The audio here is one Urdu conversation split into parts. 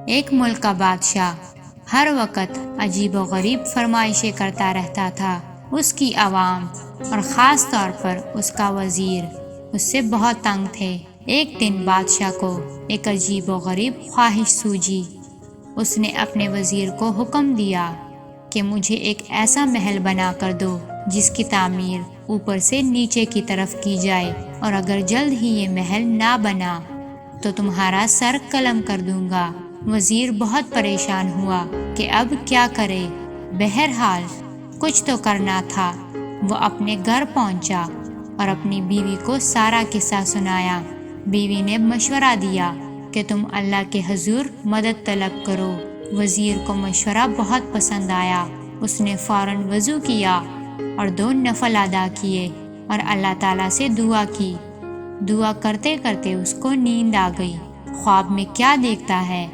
ایک ملک کا بادشاہ ہر وقت عجیب و غریب فرمائشیں کرتا رہتا تھا۔ اس کی عوام اور خاص طور پر اس کا وزیر اس سے بہت تنگ تھے۔ ایک دن بادشاہ کو ایک عجیب و غریب خواہش سوجی۔ اس نے اپنے وزیر کو حکم دیا کہ مجھے ایک ایسا محل بنا کر دو جس کی تعمیر اوپر سے نیچے کی طرف کی جائے، اور اگر جلد ہی یہ محل نہ بنا تو تمہارا سر قلم کر دوں گا۔ وزیر بہت پریشان ہوا کہ اب کیا کرے۔ بہرحال کچھ تو کرنا تھا۔ وہ اپنے گھر پہنچا اور اپنی بیوی کو سارا قصہ سنایا۔ بیوی نے مشورہ دیا کہ تم اللہ کے حضور مدد طلب کرو۔ وزیر کو مشورہ بہت پسند آیا۔ اس نے فوراً وضو کیا اور 2 نفل ادا کیے اور اللہ تعالیٰ سے دعا کی۔ دعا کرتے کرتے اس کو نیند آ گئی۔ خواب میں کیا دیکھتا ہے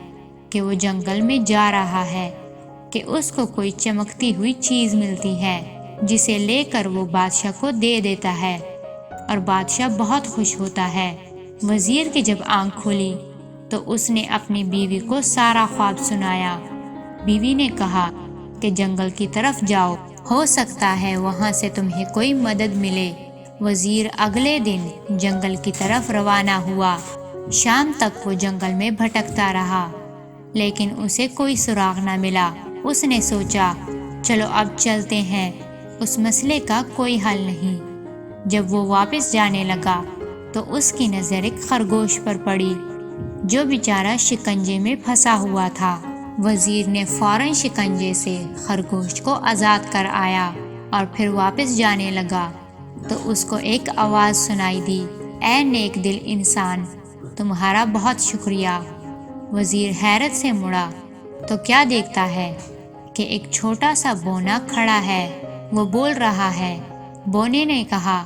کہ وہ جنگل میں جا رہا ہے کہ اس کو کوئی چمکتی ہوئی چیز ملتی ہے جسے لے کر وہ بادشاہ کو دے دیتا ہے اور بادشاہ بہت خوش ہوتا ہے۔ وزیر کی جب آنکھ کھلی تو اس نے اپنی بیوی کو سارا خواب سنایا۔ بیوی نے کہا کہ جنگل کی طرف جاؤ، ہو سکتا ہے وہاں سے تمہیں کوئی مدد ملے۔ وزیر اگلے دن جنگل کی طرف روانہ ہوا۔ شام تک وہ جنگل میں بھٹکتا رہا لیکن اسے کوئی سراغ نہ ملا۔ اس نے سوچا چلو اب چلتے ہیں، اس مسئلے کا کوئی حل نہیں۔ جب وہ واپس جانے لگا تو اس کی نظر ایک خرگوش پر پڑی جو بیچارہ شکنجے میں پھنسا ہوا تھا۔ وزیر نے فوراً شکنجے سے خرگوش کو آزاد کر آیا اور پھر واپس جانے لگا تو اس کو ایک آواز سنائی دی، اے نیک دل انسان، تمہارا بہت شکریہ۔ وزیر حیرت سے مڑا تو کیا دیکھتا ہے کہ ایک چھوٹا سا بونا کھڑا ہے۔ وہ بول رہا ہے۔ بونے نے کہا،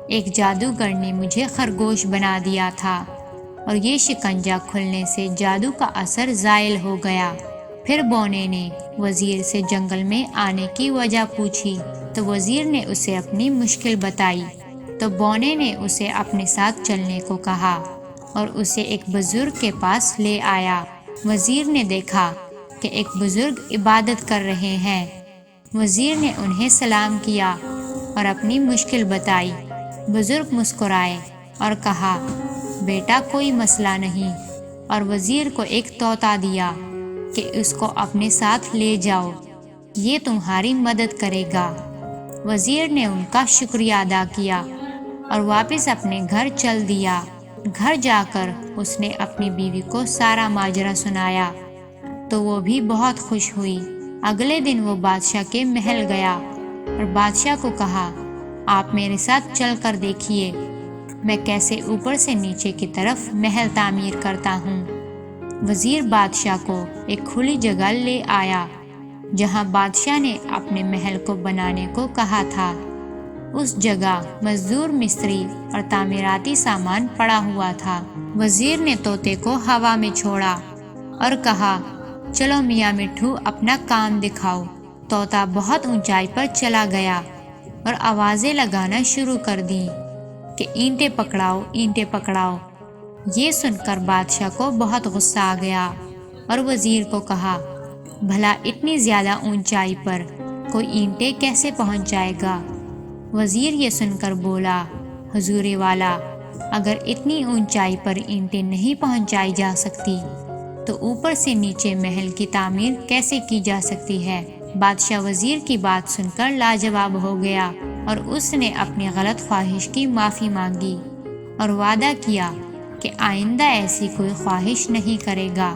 ایک جادوگر نے مجھے خرگوش بنا دیا تھا اور یہ شکنجہ کھلنے سے جادو کا اثر زائل ہو گیا۔ پھر بونے نے وزیر سے جنگل میں آنے کی وجہ پوچھی تو وزیر نے اسے اپنی مشکل بتائی تو بونے نے اسے اپنے ساتھ چلنے کو کہا اور اسے ایک بزرگ کے پاس لے آیا۔ وزیر نے دیکھا کہ ایک بزرگ عبادت کر رہے ہیں۔ وزیر نے انہیں سلام کیا اور اپنی مشکل بتائی۔ بزرگ مسکرائے اور کہا، بیٹا کوئی مسئلہ نہیں، اور وزیر کو ایک طوطا دیا کہ اس کو اپنے ساتھ لے جاؤ، یہ تمہاری مدد کرے گا۔ وزیر نے ان کا شکریہ ادا کیا اور واپس اپنے گھر چل دیا۔ گھر جا کر اس نے اپنی بیوی کو سارا ماجرا سنایا تو وہ بھی بہت خوش ہوئی۔ اگلے دن وہ بادشاہ کے محل گیا اور بادشاہ کو کہا، آپ میرے ساتھ چل کر دیکھیے میں کیسے اوپر سے نیچے کی طرف محل تعمیر کرتا ہوں۔ وزیر بادشاہ کو ایک کھلی جگہ لے آیا جہاں بادشاہ نے اپنے محل کو بنانے کو کہا تھا۔ اس جگہ مزدور، مستری اور تعمیراتی سامان پڑا ہوا تھا۔ وزیر نے طوطے کو ہوا میں چھوڑا اور کہا، چلو میاں مٹھو اپنا کام دکھاؤ۔ طوطا بہت اونچائی پر چلا گیا اور آوازیں لگانا شروع کر دیں کہ اینٹیں پکڑاؤ، اینٹیں پکڑاؤ۔ یہ سن کر بادشاہ کو بہت غصہ آ گیا اور وزیر کو کہا، بھلا اتنی زیادہ اونچائی پر کوئی اینٹیں کیسے پہنچ جائے گا؟ وزیر یہ سن کر بولا، حضور والا، اگر اتنی اونچائی پر اینٹیں نہیں پہنچائی جا سکتی تو اوپر سے نیچے محل کی تعمیر کیسے کی جا سکتی ہے؟ بادشاہ وزیر کی بات سن کر لاجواب ہو گیا اور اس نے اپنی غلط خواہش کی معافی مانگی اور وعدہ کیا کہ آئندہ ایسی کوئی خواہش نہیں کرے گا۔